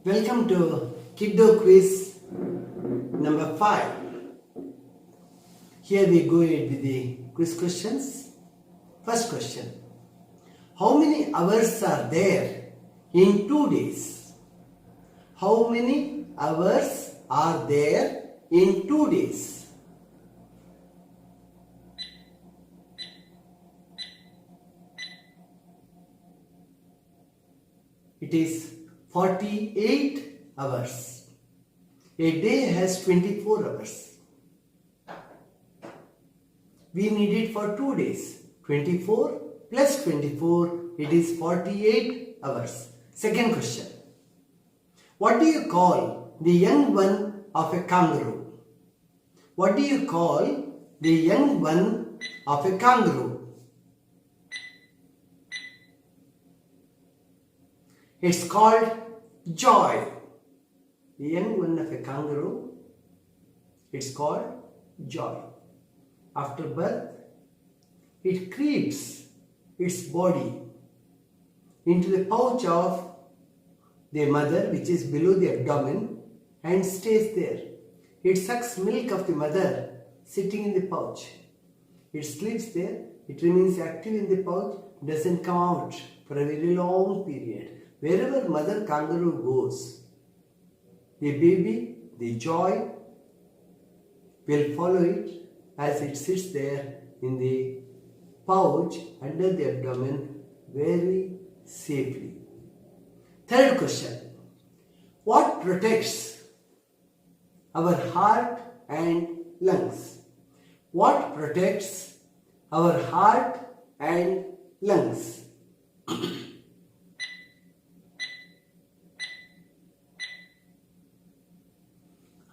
Welcome to Kiddo Quiz number 5. Here we go ahead with the quiz questions. First question. How many hours are there in 2 days? How many hours are there in 2 days? It is 48 hours. A day has 24 hours. We need it for 2 days. 24 plus 24, it is 48 hours. Second question. What do you call the young one of a kangaroo? What do you call the young one of a kangaroo? It's called joy. The young one of a kangaroo, it's called joy. After birth, it creeps its body into the pouch of the mother, which is below the abdomen, and stays there. It sucks milk of the mother sitting in the pouch. It sleeps there. It remains active in the pouch, doesn't come out for a very long period. Wherever mother kangaroo goes, the baby, the joy, will follow it as it sits there in the pouch under the abdomen very safely. Third question. What protects our heart and lungs? What protects our heart and lungs?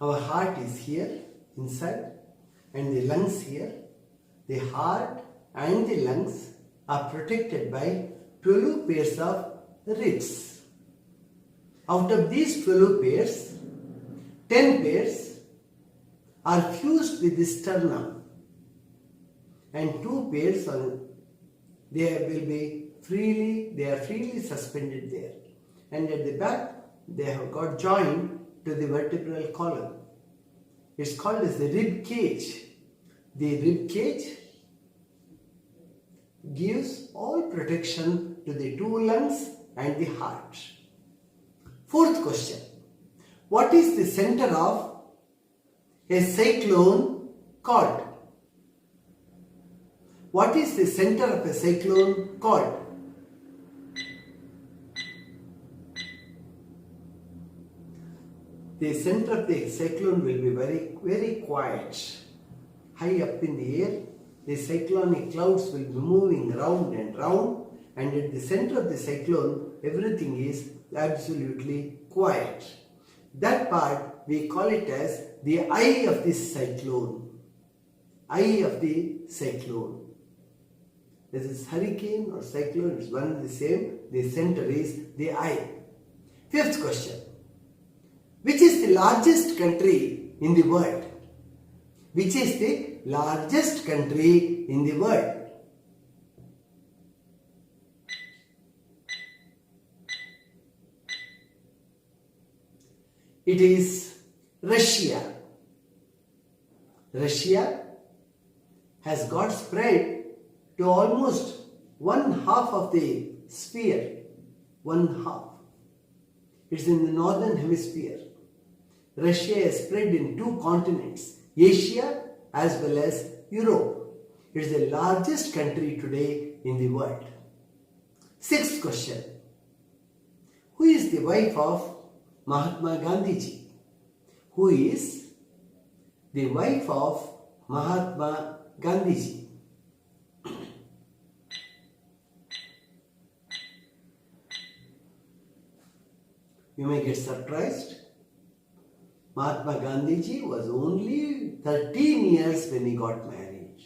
Our heart is here inside and the lungs here. The heart and the lungs are protected by 12 pairs of ribs. Out of these 12 pairs, 10 pairs are fused with the sternum and 2 pairs are freely suspended there. And at the back, they have got joined to the vertebral column. It's called as the rib cage. The rib cage gives all protection to the 2 lungs and the heart. Fourth question. What is the center of a cyclone called? What is the center of a cyclone called? The center of the cyclone will be very, very quiet. High up in the air, the cyclonic clouds will be moving round and round, and at the center of the cyclone, everything is absolutely quiet. That part we call it as the eye of this cyclone. Eye of the cyclone. This is hurricane or cyclone, it's one and the same. The center is the eye. Fifth question. Which is the largest country in the world? Which is the largest country in the world? It is Russia. Russia has got spread to almost 1/2 of the sphere. 1/2. It's in the northern hemisphere. Russia is spread in 2 continents, Asia as well as Europe. It is the largest country today in the world. Sixth question. Who is the wife of Mahatma Gandhiji? Who is the wife of Mahatma Gandhiji? You may get surprised. Mahatma Gandhiji was only 13 years when he got married.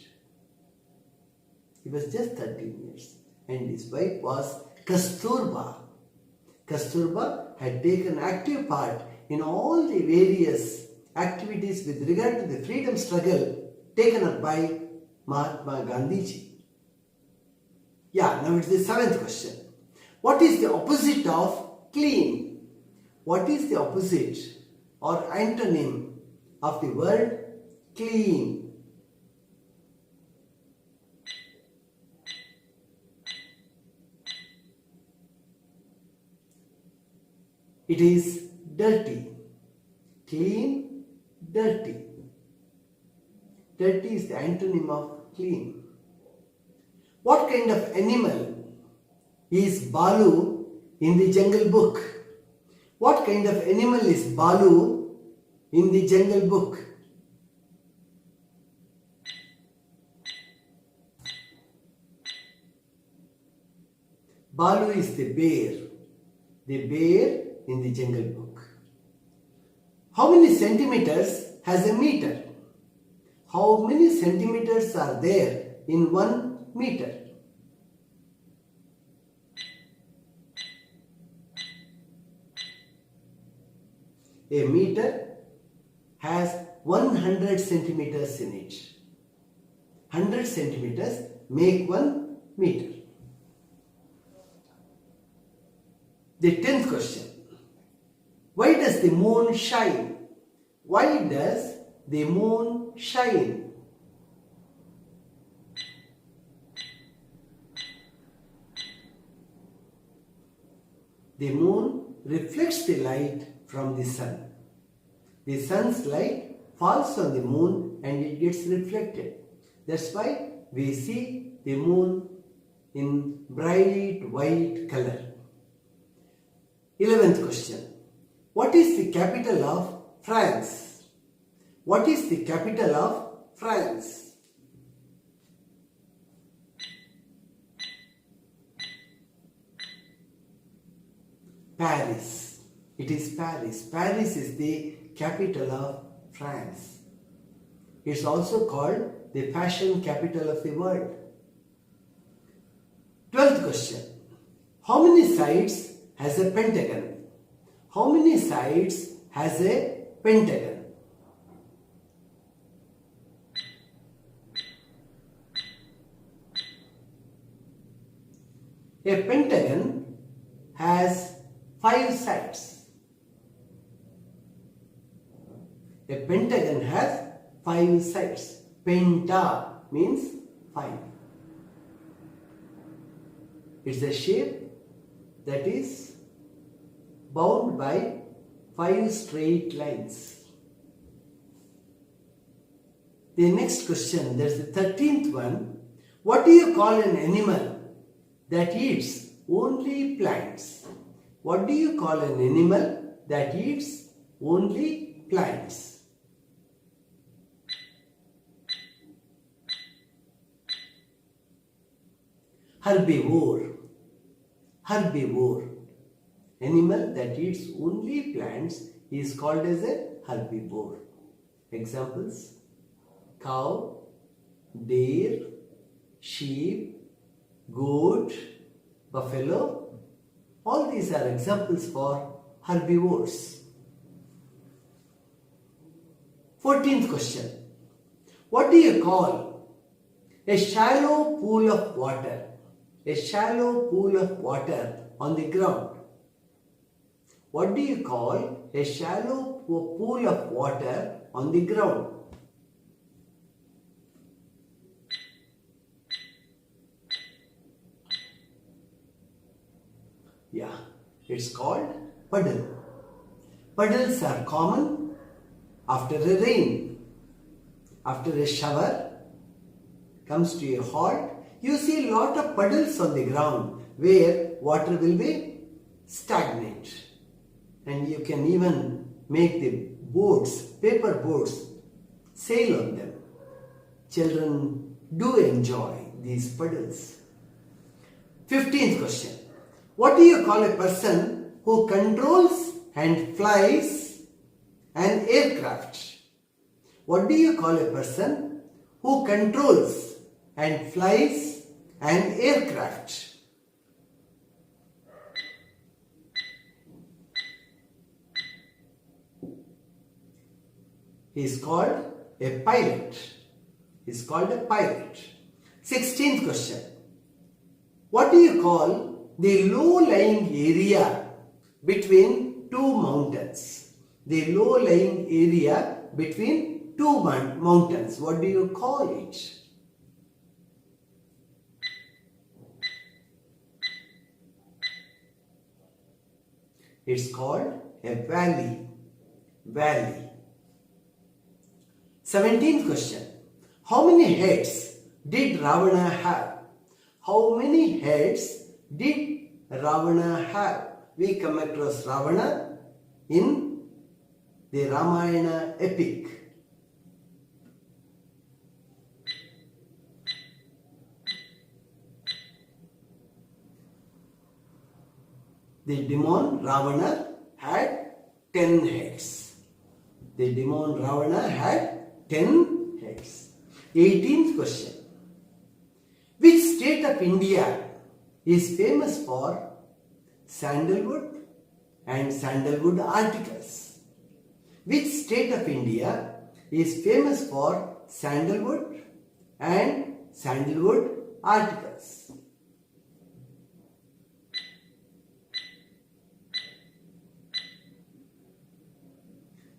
He was just 13 years. And his wife was Kasturba. Kasturba had taken active part in all the various activities with regard to the freedom struggle taken up by Mahatma Gandhiji. Yeah, now it's the 7th question. What is the opposite of clean? What is the opposite or antonym of the word clean? It is dirty. Clean, dirty. Dirty is the antonym of clean. What kind of animal is Balu in the Jungle Book? What kind of animal is Balu in the Jungle Book? Balu is the bear. The bear in the Jungle Book. How many centimeters has a meter? How many centimeters are there in 1 meter? A meter has 100 centimeters in it. 100 centimeters make 1 meter. The 10th question. Why does the moon shine? Why does the moon shine? The moon reflects the light from the sun. The sun's light falls on the moon and it gets reflected. That's why we see the moon in bright white color. 11th question. What is the capital of France? What is the capital of France? Paris. It is Paris. Paris is the capital of France. It's also called the fashion capital of the world. 12th question. How many sides has a pentagon? How many sides has a pentagon? A pentagon has 5 sides. A pentagon has 5 sides. Penta means 5. It's a shape that is bound by 5 straight lines. The next question, there's the 13th one. What do you call an animal that eats only plants? What do you call an animal that eats only plants? Herbivore. Herbivore. Animal that eats only plants is called as a herbivore. Examples: cow, deer, sheep, goat, buffalo. All these are examples for herbivores. 14th question. What do you call a shallow pool of water? A shallow pool of water on the ground. What do you call a shallow pool of water on the ground? Yeah, it's called puddle. Puddles are common after a rain. After a shower comes to a halt, you see a lot of puddles on the ground where water will be stagnant. And you can even make the boats, paper boats, sail on them. Children do enjoy these puddles. 15th question. What do you call a person who controls and flies an aircraft? What do you call a person who controls and flies an aircraft? He is called a pilot. He is called a pilot. 16th question. What do you call the low-lying area between 2 two mountains. The low-lying area between two mountains. What do you call it? It's called a valley. Valley. 17th question. How many heads did Ravana have? How many heads did Ravana have? We come across Ravana in the Ramayana epic. The demon Ravana had 10 heads. The demon Ravana had 10 heads. 18th question. Which state of India is famous for sandalwood and sandalwood articles? Which state of India is famous for sandalwood and sandalwood articles?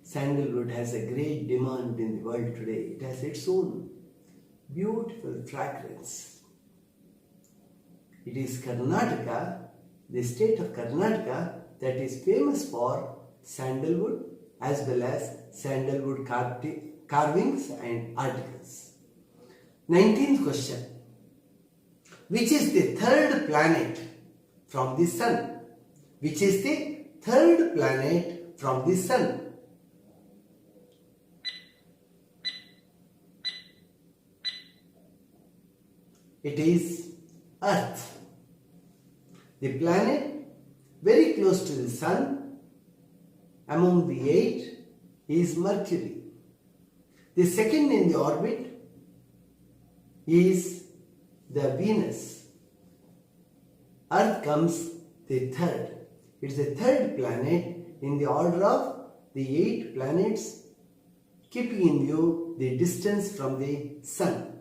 Sandalwood has a great demand in the world today. It has its own beautiful fragrance. It is Karnataka, the state of Karnataka, that is famous for sandalwood as well as sandalwood carvings and articles. 19th question. Which is the third planet from the sun? Which is the third planet from the sun? It is Earth. The planet very close to the sun among the 8 is Mercury. The second in the orbit is the Venus. Earth comes the third. It is the third planet in the order of the 8 planets, keeping in view the distance from the sun.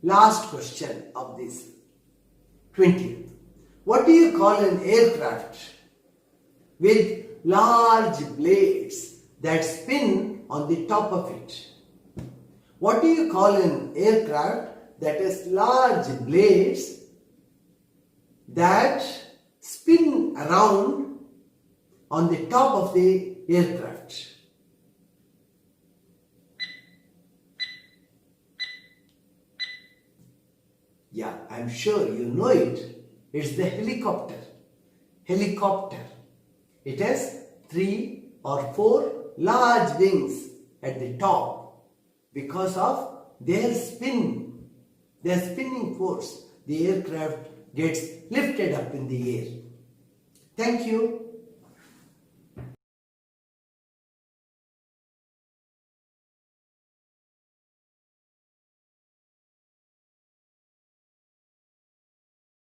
Last question of this 20th. What do you call an aircraft with large blades that spin on the top of it? What do you call an aircraft that has large blades that spin around on the top of the aircraft? Yeah, I'm sure you know it. It's the helicopter. Helicopter. It has 3 or 4 large wings at the top because of their spin, their spinning force. The aircraft gets lifted up in the air. Thank you.